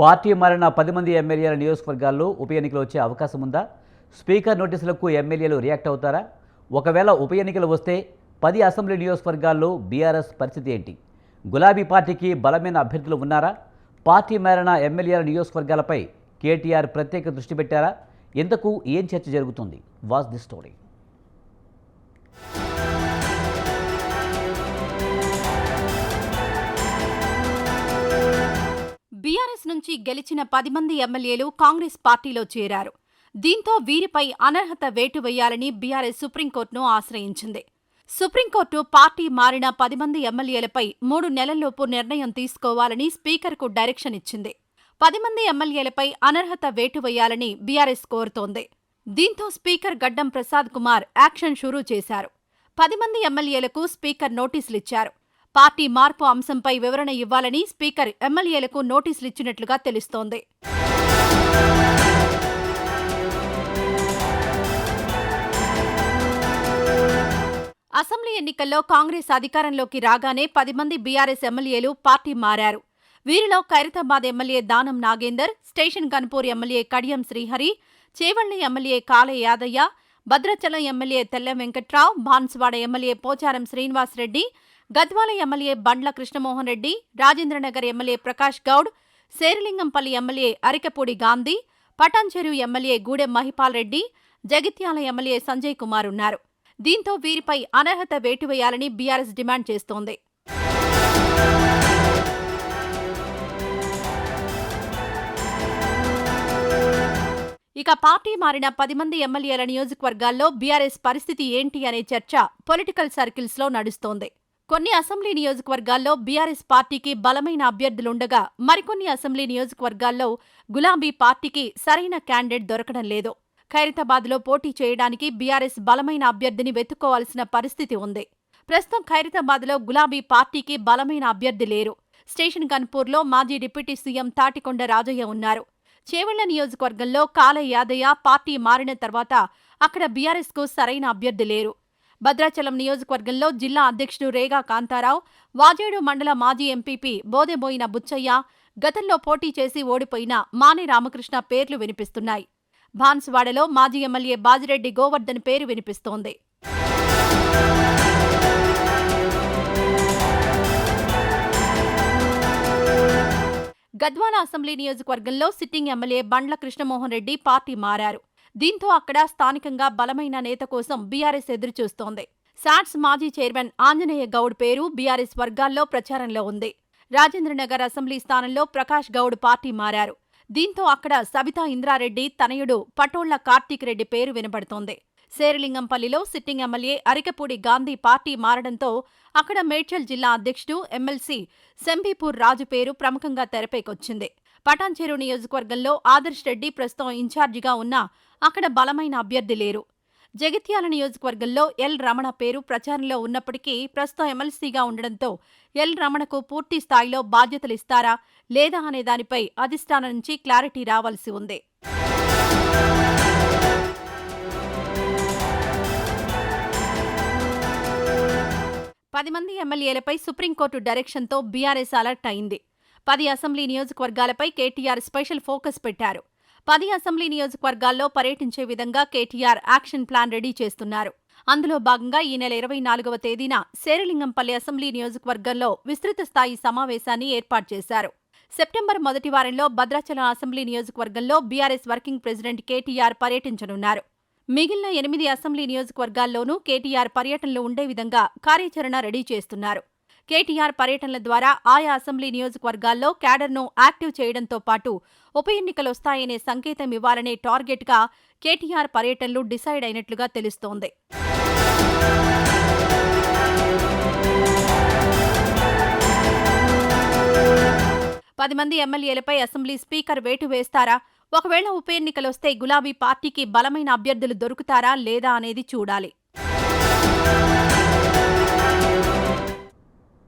Party మారిన 10 మంది ఎమ్మెల్యేల నియోజకవర్గాల్లో ఉప ఎన్నికలు వచ్చే అవకాశం ఉందా? స్పీకర్ నోటీసులకు ఎమ్మెల్యేలు రియాక్ట్ అవుతారా? ఒకవేళ ఉప ఎన్నికలు వస్తే 10 అసెంబ్లీ నియోజకవర్గాల్లో బీఆర్ఎస్ పరిస్థితి ఏంటి? గులాబీ పార్టీకి బలమైన అభ్యర్థులు ఉన్నారా? పార్టీ మారిన ఎమ్మెల్యేల నియోజకవర్గాలపై కేటీఆర్ ప్రత్యేక దృష్టి పెట్టారా? ఇంతకు ఏం చర్చ జరుగుతుంది? Watch the story. బీఆర్ఎస్ నుంచి గెలిచిన 10 మంది ఎమ్మెల్యేలు కాంగ్రెస్ పార్టీలో చేరారు. దీంతో వీరిపై అనర్హత వేటు వేయాలని బీఆర్ఎస్ సుప్రీంకోర్టును ఆశ్రయించింది. సుప్రీంకోర్టు పార్టీ మారిన 10 మంది ఎమ్మెల్యేలపై 3 నెలల్లోపు నిర్ణయం తీసుకోవాలని స్పీకర్కు డైరెక్షన్ ఇచ్చింది. 10 మంది ఎమ్మెల్యేలపై అనర్హత వేటు వేయాలని బీఆర్ఎస్ కోరుతోంది. దీంతో స్పీకర్ గడ్డం ప్రసాద్ కుమార్ యాక్షన్ షురూ చేశారు. 10 మంది ఎమ్మెల్యేలకు స్పీకర్ నోటీసులిచ్చారు. పార్టీ మార్పు అంశంపై వివరణ ఇవ్వాలని స్పీకర్ ఎమ్మెల్యేలకు నోటీసులిచ్చినట్లుగా తెలుస్తోంది. అసెంబ్లీ ఎన్నికల్లో కాంగ్రెస్ అధికారంలోకి రాగానే 10 మంది బీఆర్ఎస్ ఎమ్మెల్యేలు పార్టీ మారారు. వీరిలో Khairatabad MLA Danam Nagender, station Ghanpur MLA Kadiyam Srihari, Chevella MLA కాలే యాదయ్య, భద్రాచలం ఎమ్మెల్యే తెల్ల వెంకట్రావు, బాన్సువాడ ఎమ్మెల్యే పోచారం శ్రీనివాసరెడ్డి, గద్వాల ఎమ్మెల్యే బండ్ల Krishnamohan Reddy, Rajendranagar MLA Prakash Goud, Serilingampally MLA Arikapudi Gandhi, Patancheru MLA Gudem Mahipal Reddy, Jagtial MLA Sanjay Kumar ఉన్నారు. దీంతో వీరిపై అనర్హత వేటు వేయాలని బీఆర్ఎస్ డిమాండ్ చేస్తోంది. ఇక పార్టీ మారిన 10 మంది ఎమ్మెల్యేల నియోజకవర్గాల్లో బీఆర్ఎస్ పరిస్థితి ఏంటి అనే చర్చ పొలిటికల్ సర్కిల్స్లో నడుస్తోంది. కొన్ని అసెంబ్లీ నియోజకవర్గాల్లో బీఆర్ఎస్ పార్టీకి బలమైన అభ్యర్థులుండగా మరికొన్ని అసెంబ్లీ నియోజకవర్గాల్లో గులాబీ పార్టీకి సరైన క్యాండిడేట్ దొరకడం లేదు. ఖైరతాబాద్లో పోటీ చేయడానికి బీఆర్ఎస్ బలమైన అభ్యర్థిని వెతుక్కోవాల్సిన పరిస్థితి ఉంది. ప్రస్తుతం ఖైరతాబాద్లో గులాబీ పార్టీకి బలమైన అభ్యర్థి లేరు. స్టేషన్ గన్పూర్లో మాజీ డిప్యూటీ సీఎం తాటికొండ రాజయ్య ఉన్నారు. చేవెళ్ల నియోజకవర్గంలో కాలే యాదయ్య పార్టీ మారిన తర్వాత అక్కడ బీఆర్ఎస్కు సరైన అభ్యర్థి లేరు. భద్రాచలం నియోజకవర్గంలో జిల్లా అధ్యక్షుడు రేగా కాంతారావు, వాజేడు మండల మాజీ ఎంపీపీ బోదెబోయిన బుచ్చయ్య, గతంలో పోటీ చేసి ఓడిపోయిన మానే రామకృష్ణ పేర్లు వినిపిస్తున్నాయి. బాన్సువాడలో మాజీ ఎమ్మెల్యే బాజిరెడ్డి గోవర్ధన్ పేరు వినిపిస్తోంది. గద్వాల అసెంబ్లీ నియోజకవర్గంలో సిట్టింగ్ ఎమ్మెల్యే బండ్ల కృష్ణమోహన్ రెడ్డి పార్టీ మారారు. దీంతో అక్కడ స్థానికంగా బలమైన నేత కోసం బీఆర్ఎస్ ఎదురుచూస్తోంది. సాట్స్ మాజీ చైర్మన్ ఆంజనేయ గౌడ్ పేరు బీఆర్ఎస్ వర్గాల్లో ప్రచారంలో ఉంది. రాజేంద్రనగర్ అసెంబ్లీ స్థానంలో ప్రకాష్ గౌడ్ పార్టీ మారారు. దీంతో అక్కడ సబితా ఇంద్రారెడ్డి తనయుడు పటోళ్ల కార్తీక్ రెడ్డి పేరు వినబడుతోంది. శేరిలింగంపల్లిలో sitting MLA Arikapudi Gandhi party మారడంతో అక్కడ మేడ్చల్ జిల్లా అధ్యక్షుడు ఎమ్మెల్సీ శంబీపూర్ రాజు పేరు ప్రముఖంగా తెరపైకొచ్చింది. పటాన్చెరు నియోజకవర్గంలో ఆదర్శ్ రెడ్డి ప్రస్తుతం ఇన్ఛార్జిగా ఉన్నా అక్కడ బలమైన అభ్యర్థి లేరు. జగిత్యాల నియోజకవర్గంలో ఎల్ రమణ పేరు ప్రచారంలో ఉన్నప్పటికీ ప్రస్తుతం ఎమ్మెల్సీగా ఉండడంతో ఎల్ రమణకు పూర్తి స్థాయిలో బాధ్యతలిస్తారా లేదా అనే దానిపై అధిష్టానం నుంచి క్లారిటీ రావాల్సి ఉంది. పది మంది ఎమ్మెల్యేలపై సుప్రీంకోర్టు డైరెక్షన్తో బీఆర్ఎస్ అలర్ట్ అయింది. 10 అసెంబ్లీ నియోజకవర్గాలపై కేటీఆర్ స్పెషల్ ఫోకస్ పెట్టారు. 10 అసెంబ్లీ నియోజకవర్గాల్లో పర్యటించే విధంగా కేటీఆర్ యాక్షన్ ప్లాన్ రెడీ చేస్తున్నారు. అందులో భాగంగా ఈ నెల 24వ తేదీన శేరిలింగంపల్లి అసెంబ్లీ నియోజకవర్గంలో విస్తృత స్థాయి సమావేశాన్ని ఏర్పాటు చేశారు. సెప్టెంబర్ మొదటి వారంలో భద్రాచలం అసెంబ్లీ నియోజకవర్గంలో బీఆర్ఎస్ వర్కింగ్ ప్రెసిడెంట్ కేటీఆర్ పర్యటించనున్నారు. మిగిలిన 8 అసెంబ్లీ నియోజకవర్గాల్లోనూ కేటీఆర్ పర్యటనలు ఉండే విధంగా కార్యాచరణ రెడీ చేస్తున్నారు. కేటీఆర్ పర్యటనల ద్వారా ఆయా అసెంబ్లీ నియోజకవర్గాల్లో క్యాడర్ను యాక్టివ్ చేయడంతో పాటు ఉప ఎన్నికలొస్తాయనే సంకేతం ఇవ్వాలనే టార్గెట్గా కేటీఆర్ పర్యటనలు డిసైడ్ అయినట్లుగా తెలుస్తోంది. పది మంది ఎమ్మెల్యేలపై అసెంబ్లీ స్పీకర్ వేటు వేస్తారా? ఒకవేళ ఉప ఎన్నికలొస్తే గులాబీ పార్టీకి బలమైన అభ్యర్థులు దొరుకుతారా లేదా అనేది చూడాలి.